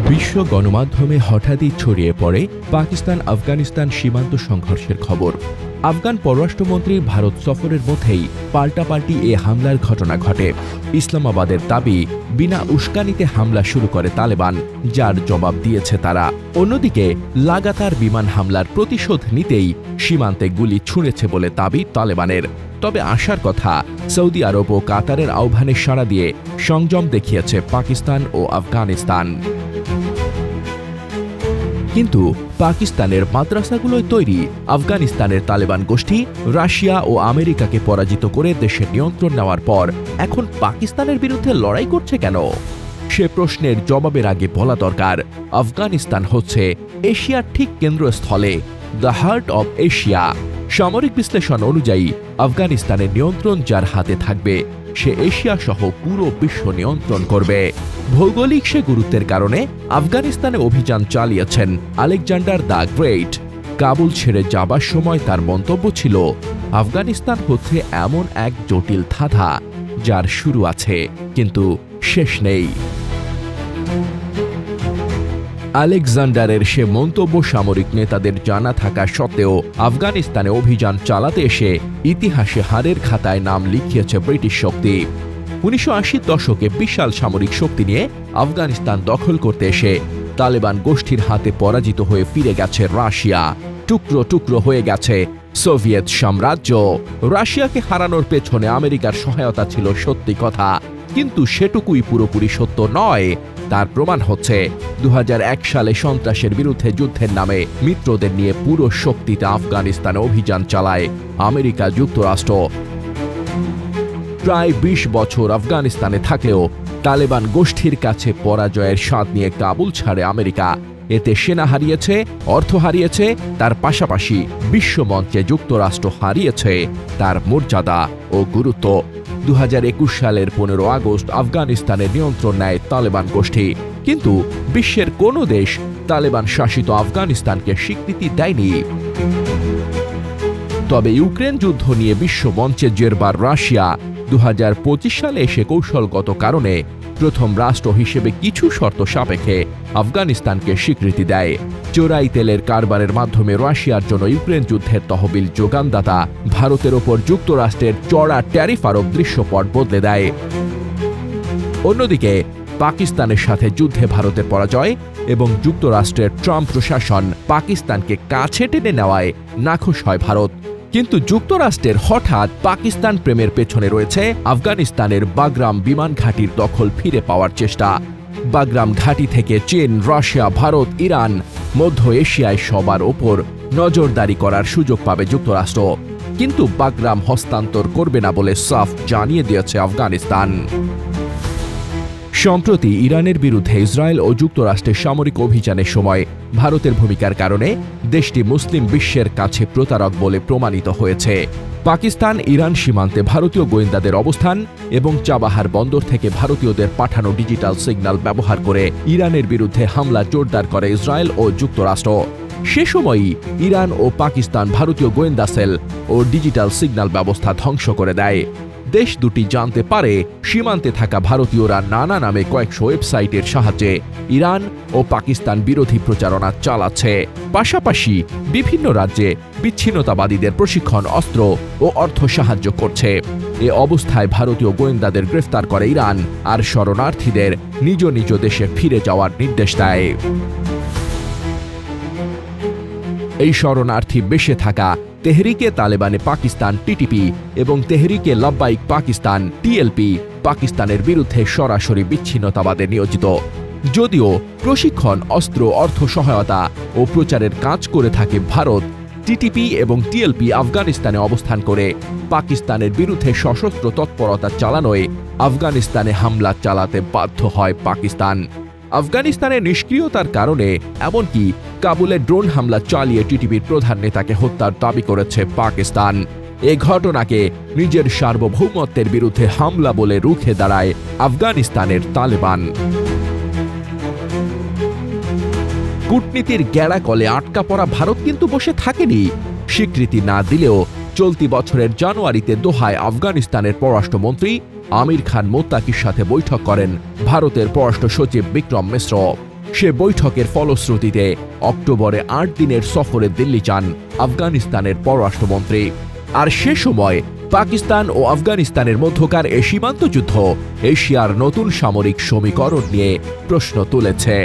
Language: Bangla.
বিশ্ব গণমাধ্যমে হঠাৎই ছড়িয়ে পড়ে পাকিস্তান আফগানিস্তান সীমান্ত সংঘর্ষের খবর। আফগান পররাষ্ট্রমন্ত্রীর ভারত সফরের মধ্যেই পাল্টাপাল্টি এ হামলার ঘটনা ঘটে। ইসলামাবাদের দাবি, বিনা উস্কানিতে হামলা শুরু করে তালেবান, যার জবাব দিয়েছে তারা। অন্যদিকে লাগাতার বিমান হামলার প্রতিশোধ নিতেই সীমান্তে গুলি ছুঁড়েছে বলে দাবি তালেবানের। তবে আশার কথা, সৌদি আরব ও কাতারের আহ্বানে সাড়া দিয়ে সংযম দেখিয়েছে পাকিস্তান ও আফগানিস্তান। কিন্তু পাকিস্তানের মাদ্রাসাগুলোয় তৈরি আফগানিস্তানের তালেবান গোষ্ঠী রাশিয়া ও আমেরিকাকে পরাজিত করে দেশের নিয়ন্ত্রণ নেওয়ার পর এখন পাকিস্তানের বিরুদ্ধে লড়াই করছে কেন? সে প্রশ্নের জবাবের আগে বলা দরকার, আফগানিস্তান হচ্ছে এশিয়ার ঠিক কেন্দ্রস্থলে, দ্য হার্ট অব এশিয়া। সামরিক বিশ্লেষণ অনুযায়ী আফগানিস্তানের নিয়ন্ত্রণ যার হাতে থাকবে, সে এশিয়া সহ পুরো বিশ্ব নিয়ন্ত্রণ করবে। ভৌগোলিক সে গুরুত্বের কারণে আফগানিস্তানে অভিযান চালিয়েছেন আলেকজান্ডার দ্য গ্রেট। কাবুল ছেড়ে যাবার সময় তার মন্তব্য ছিল, আফগানিস্তান হচ্ছে এমন এক জটিল ধাঁধা যার শুরু আছে কিন্তু শেষ নেই। আলেকজান্ডারের সে মন্তব্য সামরিক নেতাদের জানা থাকা সত্ত্বেও আফগানিস্তানে অভিযান চালাতে এসে ইতিহাসে হারের খাতায় নাম লিখিয়েছে ব্রিটিশ শক্তি। 1980 দশকে বিশাল সামরিক শক্তি নিয়ে আফগানিস্তান দখল করতে এসে তালেবান গোষ্ঠীর হাতে পরাজিত হয়ে ফিরে গেছে রাশিয়া। টুকরো টুকরো হয়ে গেছে সোভিয়েত সাম্রাজ্য। রাশিয়াকে হারানোর পেছনে আমেরিকার সহায়তা ছিল সত্যি কথা, কিন্তু সেটুকুই পুরোপুরি সত্য নয়। তার প্রমাণ হচ্ছে 2001 সালে সন্ত্রাসের বিরুদ্ধে যুদ্ধের নামে মিত্রদের নিয়ে পুরো শক্তিতে আফগানিস্তানে অভিযান চালায় আমেরিকা যুক্তরাষ্ট্র। প্রায় 20 বছর আফগানিস্তানে থাকলেও তালেবান গোষ্ঠীর কাছে পরাজয়ের স্বাদ নিয়ে কাবুল ছাড়ে আমেরিকা। এতে সেনা হারিয়েছে, অর্থ হারিয়েছে, তার পাশাপাশি বিশ্বমঞ্চে যুক্তরাষ্ট্র হারিয়েছে তার মর্যাদা ও গুরুত্ব। 2021 সালের 15 আগস্ট আফগানিস্তানের নিয়ন্ত্রণ নেয় তালেবান গোষ্ঠী, কিন্তু বিশ্বের কোনো দেশ তালেবান শাসিত আফগানিস্তানকে স্বীকৃতি দেয়নি। তবে ইউক্রেন যুদ্ধ নিয়ে বিশ্বমঞ্চে জেরবার রাশিয়া 2025 সালে এসে কৌশলগত কারণে প্রথম রাষ্ট্র হিসেবে কিছু শর্ত সাপেক্ষে আফগানিস্তানকে স্বীকৃতি দেয়। চোরাই তেলের কারবারের মাধ্যমে রাশিয়ার জন্য ইউক্রেন যুদ্ধের তহবিল যোগানদাতা ভারতের ওপর যুক্তরাষ্ট্রের চড়া ট্যারিফ আরোপ দৃশ্যপট বদলে দেয়। অন্যদিকে পাকিস্তানের সাথে যুদ্ধে ভারতের পরাজয় এবং যুক্তরাষ্ট্রের ট্রাম্প প্রশাসন পাকিস্তানকে কাছে টেনে নেওয়ায় নাখোশ হয় ভারত। কিন্তু যুক্তরাষ্ট্রের হঠাৎ পাকিস্তান প্রেমের পেছনে রয়েছে আফগানিস্তানের বাগরাম বিমান ঘাঁটির দখল ফিরে পাওয়ার চেষ্টা। বাগরাম ঘাঁটি থেকে চীন, রাশিয়া, ভারত, ইরান, মধ্য এশিয়ায় সবার ওপর নজরদারি করার সুযোগ পাবে যুক্তরাষ্ট্র। কিন্তু বাগরাম হস্তান্তর করবে না বলে সাফ জানিয়ে দিয়েছে আফগানিস্তান। সম্প্রতি ইরানের বিরুদ্ধে ইসরায়েল ও যুক্তরাষ্ট্রের সামরিক অভিযানের সময় ভারতের ভূমিকার কারণে দেশটি মুসলিম বিশ্বের কাছে প্রতারক বলে প্রমাণিত হয়েছে। পাকিস্তান ইরান সীমান্তে ভারতীয় গোয়েন্দাদের অবস্থান এবং চাবাহার বন্দর থেকে ভারতীয়দের পাঠানো ডিজিটাল সিগন্যাল ব্যবহার করে ইরানের বিরুদ্ধে হামলা জোরদার করে ইসরায়েল ও যুক্তরাষ্ট্র। সে সময়ই ইরান ও পাকিস্তান ভারতীয় গোয়েন্দা সেল ও ডিজিটাল সিগন্যাল ব্যবস্থা ধ্বংস করে দেয়। দেশ দুটি জানতে পারে সীমান্তে থাকা ভারতীয়রা নানা নামে কয়েকশো ওয়েবসাইটের সাহায্যে ইরান ও পাকিস্তান বিরোধী প্রচারণা চালাচ্ছে। পাশাপাশি বিভিন্ন রাজ্যে বিচ্ছিন্নতাবাদীদের প্রশিক্ষণ, অস্ত্র ও অর্থ সাহায্য করছে। এ অবস্থায় ভারতীয় গোয়েন্দাদের গ্রেফতার করে ইরান আর শরণার্থীদের নিজ নিজ দেশে ফিরে যাওয়ার নির্দেশ দেয়। এই শরণার্থী বেশে থাকা তেহরিকে তালেবানে পাকিস্তান টিটিপি এবং তেহরিকে লব্বাইক পাকিস্তান টিএলপি পাকিস্তানের বিরুদ্ধে সরাসরি বিচ্ছিন্নতাবাদে নিয়োজিত। যদিও প্রশিক্ষণ, অস্ত্র, অর্থ সহায়তা ও প্রচারের কাজ করে থাকে ভারত, টিটিপি এবং টিএলপি আফগানিস্তানে অবস্থান করে পাকিস্তানের বিরুদ্ধে সশস্ত্র তৎপরতা চালানোয় আফগানিস্তানে হামলা চালাতে বাধ্য হয় পাকিস্তান। আফগানিস্তানের নিষ্ক্রিয়তার কারণে এমনকি কাবুলে ড্রোন হামলা চালিয়ে টিটিপির প্রধান নেতাকে হত্যার দাবি করেছে পাকিস্তান। এ ঘটনাকে নিজের সার্বভৌমত্বের বিরুদ্ধে হামলা বলে রুখে দাঁড়ায় আফগানিস্তানের তালেবান। কূটনীতির গ্যাড়াকলে আটকা পড়া ভারত কিন্তু বসে থাকেনি। স্বীকৃতি না দিলেও চলতি বছরের জানুয়ারিতে দোহায় আফগানিস্তানের পররাষ্ট্রমন্ত্রী আমির খান মোত্তাকির সাথে বৈঠক করেন ভারতের পররাষ্ট্র সচিব বিক্রম মিশ্র। সে বৈঠকের ফলশ্রুতিতে অক্টোবরে ৮ দিনের সফরে দিল্লি যান আফগানিস্তানের পররাষ্ট্রমন্ত্রী। আর সে সময় পাকিস্তান ও আফগানিস্তানের মধ্যকার এই সীমান্ত যুদ্ধ এশিয়ার নতুন সামরিক সমীকরণ নিয়ে প্রশ্ন তুলেছে।